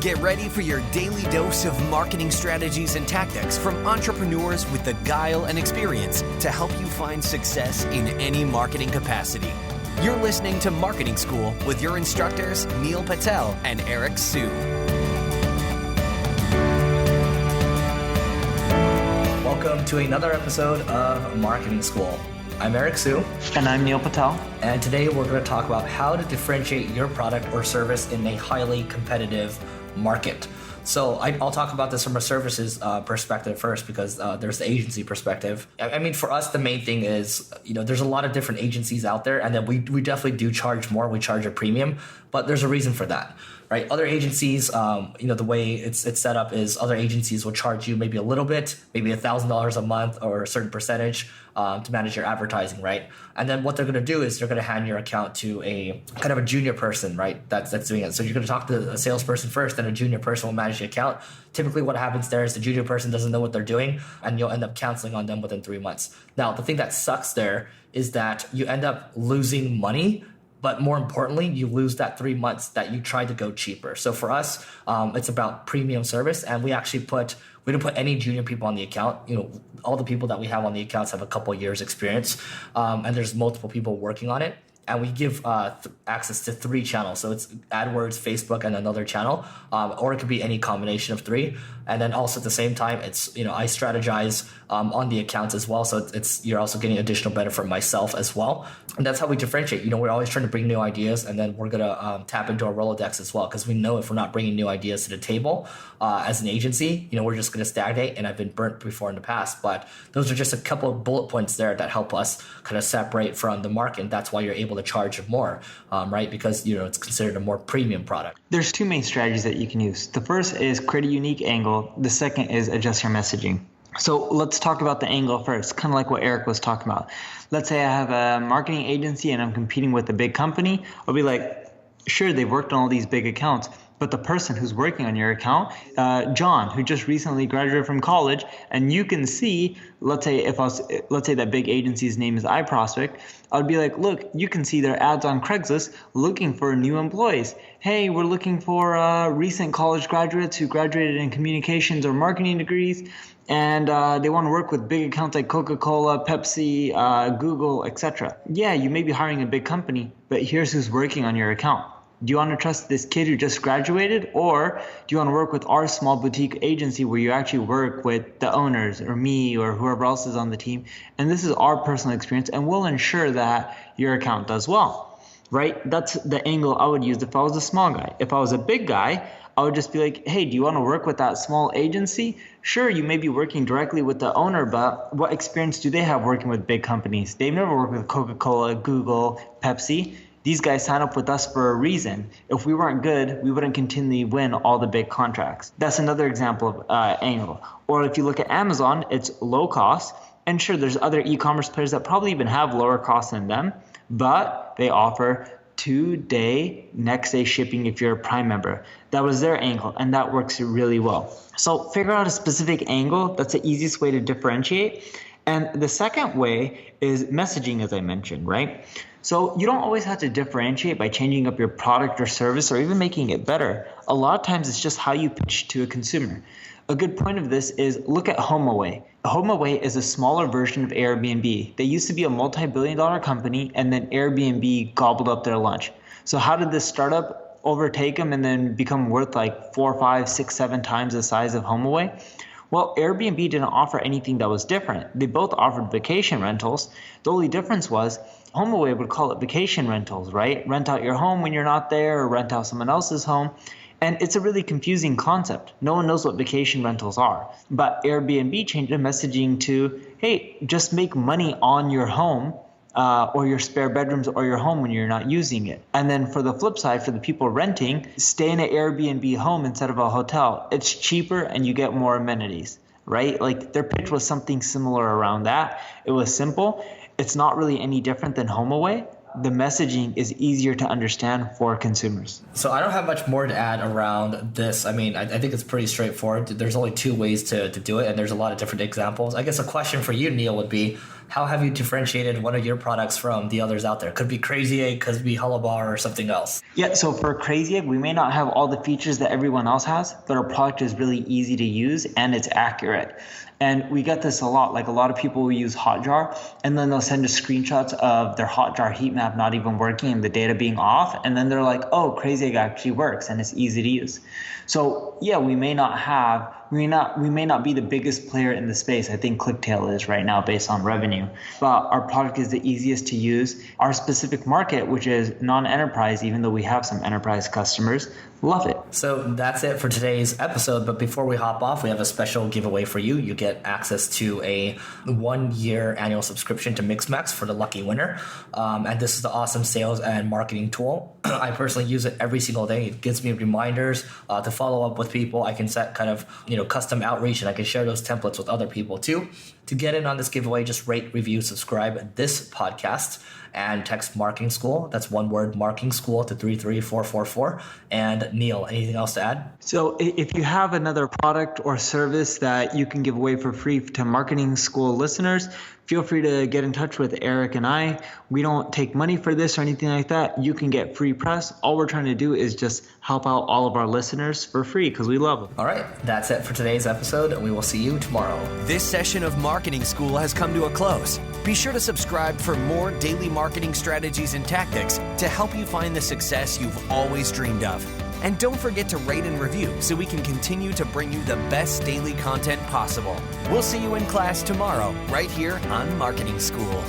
Get ready for your daily dose of marketing strategies and tactics from entrepreneurs with the guile and experience to help you find success in any marketing capacity. You're listening to Marketing School with your instructors, Neil Patel and Eric Su. Welcome to another episode of Marketing School. I'm Eric Su. And I'm Neil Patel. And today we're going to talk about how to differentiate your product or service in a highly competitive market. So I'll talk about this from a services perspective first, because there's the agency perspective. I mean, for us, the main thing is, there's a lot of different agencies out there, and then we definitely do charge more. We charge a premium, but there's a reason for that, right? Other agencies, the way it's set up is other agencies will charge you maybe a little bit, maybe $1,000 a month or a certain percentage to manage your advertising, right? And then what they're going to do is they're going to hand your account to a kind of a junior person, right? That's doing it. So you're going to talk to a salesperson first, then a junior person will manage the account. Typically what happens there is the junior person doesn't know what they're doing, and you'll end up canceling on them within 3 months. Now, the thing that sucks there is that you end up losing money, but more importantly, you lose that 3 months that you tried to go cheaper. So for us, it's about premium service, and we didn't put any junior people on the account. All the people that we have on the accounts have a couple of years experience, and there's multiple people working on it. And we give access to 3 channels. So it's AdWords, Facebook, and another channel, or it could be any combination of 3. And then also at the same time, it's, I strategize on the accounts as well. So you're also getting additional benefit myself as well. And that's how we differentiate. We're always trying to bring new ideas, and then we're going to tap into our Rolodex as well, because we know if we're not bringing new ideas to the table as an agency, we're just going to stagnate. And I've been burnt before in the past, but those are just a couple of bullet points there that help us kind of separate from the market. And that's why you're able to charge more, right? Because, it's considered a more premium product. There's 2 main strategies that you can use. The first is create a unique angle. The second is adjust your messaging. So let's talk about the angle first, kind of like what Eric was talking about. Let's say I have a marketing agency and I'm competing with a big company. I'll be like, sure, they've worked on all these big accounts, but the person who's working on your account, John, who just recently graduated from college, and you can see, let's say that big agency's name is iProspect, I'd be like, look, you can see their ads on Craigslist looking for new employees. Hey, we're looking for recent college graduates who graduated in communications or marketing degrees, and they want to work with big accounts like Coca-Cola, Pepsi, Google, etc. Yeah, you may be hiring a big company, but here's who's working on your account. Do you want to trust this kid who just graduated, or do you want to work with our small boutique agency where you actually work with the owners or me or whoever else is on the team? And this is our personal experience, and we'll ensure that your account does well, right? That's the angle I would use if I was a small guy. If I was a big guy, I would just be like, hey, do you want to work with that small agency? Sure, you may be working directly with the owner, but what experience do they have working with big companies? They've never worked with Coca-Cola, Google, Pepsi. These guys sign up with us for a reason. If we weren't good, we wouldn't continually win all the big contracts. That's another example of angle. Or if you look at Amazon, it's low cost. And sure, there's other e-commerce players that probably even have lower costs than them, but they offer 2-day, next day shipping if you're a Prime member. That was their angle, and that works really well. So figure out a specific angle. That's the easiest way to differentiate. And the second way is messaging, as I mentioned, right? So you don't always have to differentiate by changing up your product or service or even making it better. A lot of times it's just how you pitch to a consumer. A good point of this is look at HomeAway. HomeAway is a smaller version of Airbnb. They used to be a multi-billion-dollar company, and then Airbnb gobbled up their lunch. So how did this startup overtake them and then become worth like 4, 5, 6, 7 times the size of HomeAway? Well, Airbnb didn't offer anything that was different. They both offered vacation rentals. The only difference was HomeAway would call it vacation rentals, right? Rent out your home when you're not there, or rent out someone else's home. And it's a really confusing concept. No one knows what vacation rentals are. But Airbnb changed the messaging to, hey, just make money on your home or your spare bedrooms or your home when you're not using it. And then for the flip side, for the people renting, stay in an Airbnb home instead of a hotel. It's cheaper and you get more amenities, right? Like their pitch was something similar around that. It was simple. It's not really any different than HomeAway. The messaging is easier to understand for consumers. So I don't have much more to add around this. I mean, I think it's pretty straightforward. There's only 2 ways to do it, and there's a lot of different examples. I guess a question for you, Neil, would be, how have you differentiated one of your products from the others out there? Could be Crazy Egg, could be Hello Bar, or something else. Yeah, so for Crazy Egg, we may not have all the features that everyone else has, but our product is really easy to use and it's accurate. And we get this a lot. Like a lot of people will use Hotjar and then they'll send us screenshots of their Hotjar heat map not even working and the data being off. And then they're like, oh, Crazy Egg actually works and it's easy to use. So yeah, we may not be the biggest player in the space. I think ClickTail is right now based on revenue, but our product is the easiest to use. Our specific market, which is non-enterprise, even though we have some enterprise customers, love it. So that's it for today's episode. But before we hop off, we have a special giveaway for you. You get access to a 1-year annual subscription to Mixmax for the lucky winner. And this is the awesome sales and marketing tool. I personally use it every single day. It gives me reminders to follow up with people. I can set kind of, custom outreach, and I can share those templates with other people too. To get in on this giveaway, just rate, review, subscribe this podcast and text Marketing School. That's one word, Marketing School, to 33444. And Neil, anything else to add? So if you have another product or service that you can give away for free to Marketing School listeners, feel free to get in touch with Eric and I. We don't take money for this or anything like that. You can get free press. All we're trying to do is just help out all of our listeners for free because we love them. All right, that's it for today's episode, and we will see you tomorrow. This session of Marketing School has come to a close. Be sure to subscribe for more daily marketing strategies and tactics to help you find the success you've always dreamed of. And don't forget to rate and review so we can continue to bring you the best daily content possible. We'll see you in class tomorrow, right here on Marketing School.